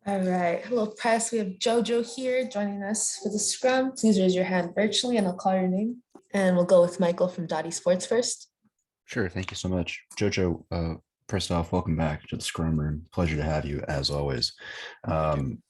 All right. Hello, press. We have Jojo here joining us for the scrum. Please raise your hand virtually and I'll call your name. And we'll go with Michael from Dottie Sports first. Sure. Thank you so much. Jojo, first off, welcome back to the Scrum Room. Pleasure to have you as always. Um,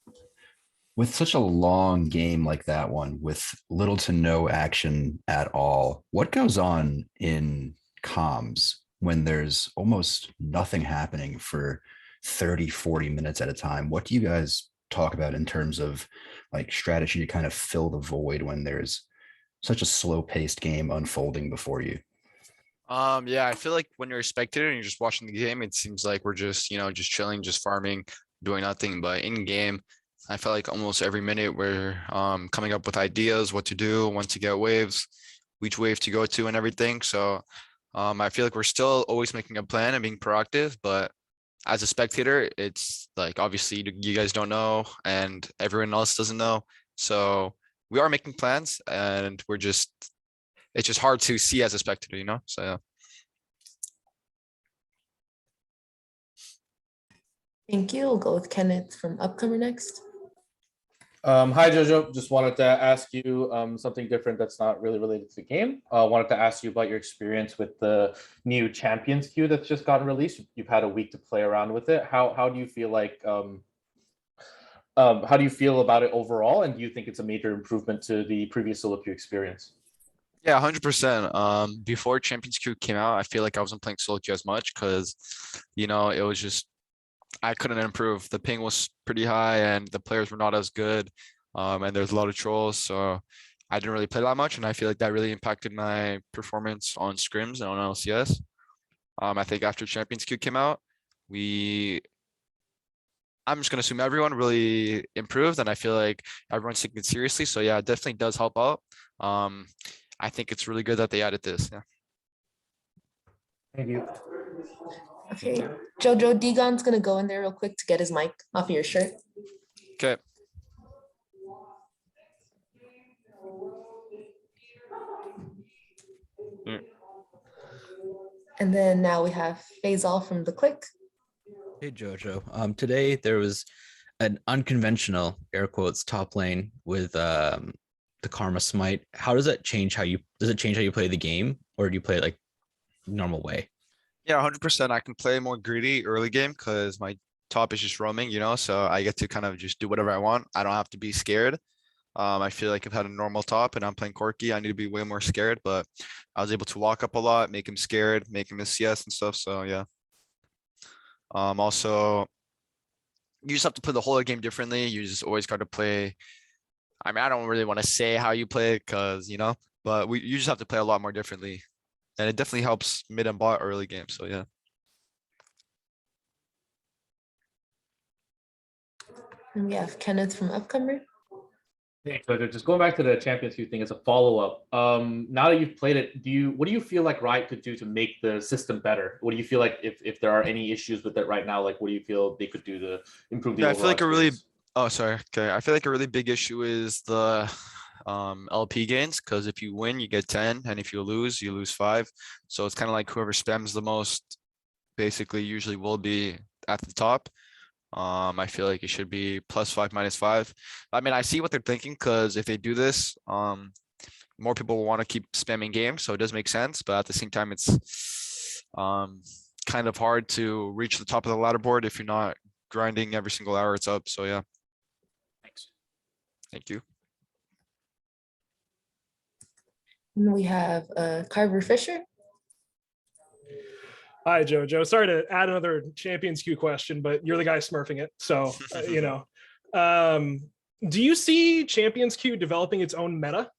with such a long game like that one, with little to no action at all, what goes on in comms when there's almost nothing happening for 30, 40 minutes at a time? What do you guys talk about in terms of like strategy to kind of fill the void when there's such a slow paced game unfolding before you? Yeah, I feel like when you're a spectator and you're just watching the game, it seems like we're just, just chilling, just farming, doing nothing. But in game, I feel like almost every minute we're coming up with ideas, what to do, when to get waves, which wave to go to and everything. So I feel like we're still always making a plan and being proactive, but as a spectator, it's like obviously you guys don't know and everyone else doesn't know. So we are making plans and it's just hard to see as a spectator. So yeah. Thank you. We'll go with Kenneth from Upcomer next. Hi, Jojo. Just wanted to ask you something different that's not really related to the game. Wanted to ask you about your experience with the new Champions queue that's just gotten released. You've had a week to play around with it. How do you feel like how do you feel about it overall? And do you think it's a major improvement to the previous solo queue experience? Yeah, 100%. Before Champions Queue came out, I feel like I wasn't playing solo queue as much because, it was just I couldn't improve. The ping was pretty high and the players were not as good. And there's a lot of trolls, so I didn't really play that much, and I feel like that really impacted my performance on scrims and on LCS. I think after Champions Queue came out, I'm just gonna assume everyone really improved, and I feel like everyone's taking it seriously. So yeah, it definitely does help out. I think it's really good that they added this. Yeah. Thank you. Okay. Jojo, Digon's going to go in there real quick to get his mic off of your shirt. Okay. And then now we have Faisal from The Click. Hey Jojo. Today there was an unconventional air quotes top lane with the Karma Smite. How does that change does it change how you play the game, or do you play it like normal way? Yeah, 100%. I can play more greedy early game because my top is just roaming, so I get to kind of just do whatever I want. I don't have to be scared. I feel like I've had a normal top and I'm playing Corky. I need to be way more scared, but I was able to walk up a lot, make him scared, make him miss CS and stuff. So yeah. Also, you just have to play the whole game differently. You just always got to play. I mean, I don't really want to say how you play it because, but you just have to play a lot more differently. And it definitely helps mid and bot early game. So yeah. And we have Kenneth from Upcomer. Hey, Jojo, just going back to the Champions queue thing as a follow-up. Now that you've played it, what do you feel like Riot could do to make the system better? What do you feel like if there are any issues with it right now, like what do you feel they could do to improve the I feel like experience? oh, sorry. Okay. I feel like a really big issue is the LP gains, because if you win, you get 10, and if you lose 5. So it's kind of like whoever spams the most basically usually will be at the top. I feel like it should be +5, -5. I mean, I see what they're thinking because if they do this, more people will want to keep spamming games, so it does make sense. But at the same time, it's kind of hard to reach the top of the ladder board if you're not grinding every single hour it's up. So yeah. Thanks. Thank you. And we have Carver Fisher. Hi, Jojo. Sorry to add another Champions Queue question, but you're the guy smurfing it. So, do you see Champions Queue developing its own meta?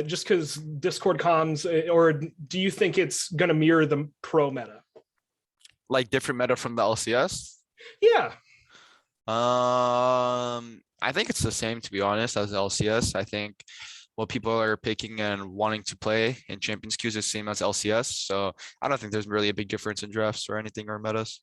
Just because Discord comms, or do you think it's going to mirror the pro meta? Like different meta from the LCS? Yeah. I think it's the same, to be honest, as LCS. I think what people are picking and wanting to play in Champions Queue is the same as LCS. So I don't think there's really a big difference in drafts or anything or metas.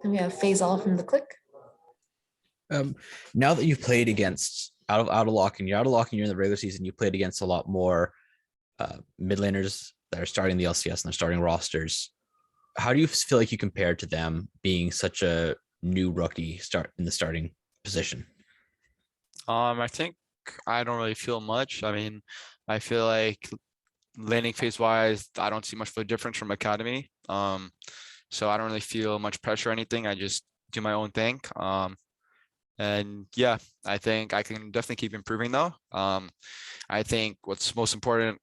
And we have Faisal from The Click. Now that you've played against out of locking. You're out of locking. You're in the regular season. You played against a lot more mid laners that are starting the LCS and they're starting rosters. How do you feel like you compare to them being such a new rookie start in the starting position? I think I don't really feel much. I mean, I feel like landing phase wise, I don't see much of a difference from academy. So I don't really feel much pressure or anything. I just do my own thing. And yeah, I think I can definitely keep improving though. I think what's most important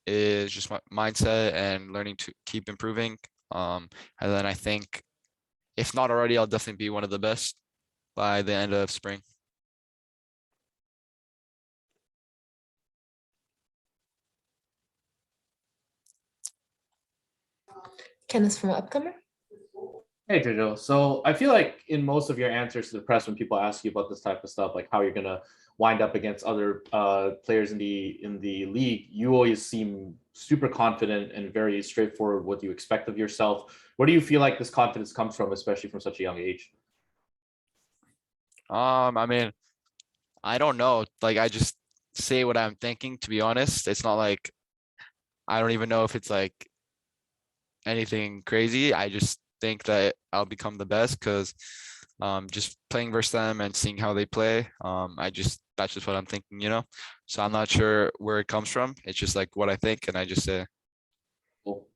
is just my mindset and learning to keep improving. And then I think if not already, I'll definitely be one of the best by the end of spring. Kenneth from Upcomer. Hey Jojo. So I feel like in most of your answers to the press, when people ask you about this type of stuff, like how you're gonna wind up against other players in the league, you always seem super confident and very straightforward what you expect of yourself. Where do you feel like this confidence comes from, especially from such a young age? I mean, I don't know. Like I just say what I'm thinking, to be honest. It's not like I don't even know if it's like anything crazy. I just think that I'll become the best because just playing versus them and seeing how they play. That's just what I'm thinking, you know. So I'm not sure where it comes from. It's just like what I think, and I just say. Cool.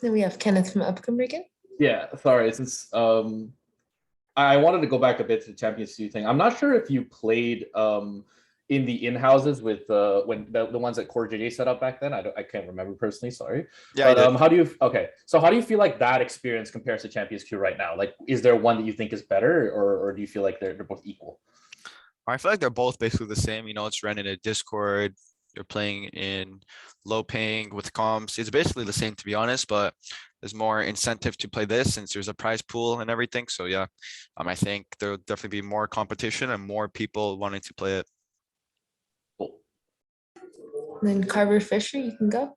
Then we have Kenneth from Upcomer again. Yeah, sorry. Since I wanted to go back a bit to the Champions League thing. I'm not sure if you played in the in-houses with when the ones that Core JJ set up back then. I can't remember personally, sorry. Yeah, But how do you feel like that experience compares to Champions Q right now? Like, is there one that you think is better, or do you feel like they're both equal? I feel like they're both basically the same. You know, it's running a Discord. You're playing in low paying with comms. It's basically the same, to be honest, but there's more incentive to play this since there's a prize pool and everything. So yeah, I think there'll definitely be more competition and more people wanting to play it. Cool. Then Carver Fisher, you can go.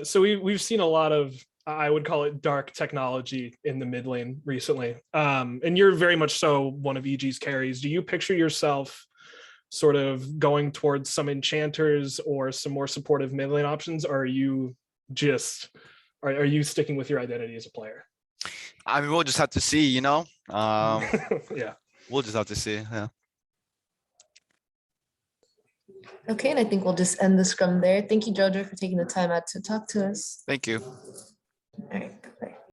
So we've seen a lot of, I would call it dark technology in the mid lane recently. And you're very much so one of EG's carries. Do you picture yourself sort of going towards some enchanters or some more supportive mid lane options? Or are you just, are you sticking with your identity as a player? I mean, we'll just have to see, you know. Yeah. We'll just have to see. Yeah. Okay, and I think we'll just end the scrum there. Thank you, Jojo, for taking the time out to talk to us. Thank you.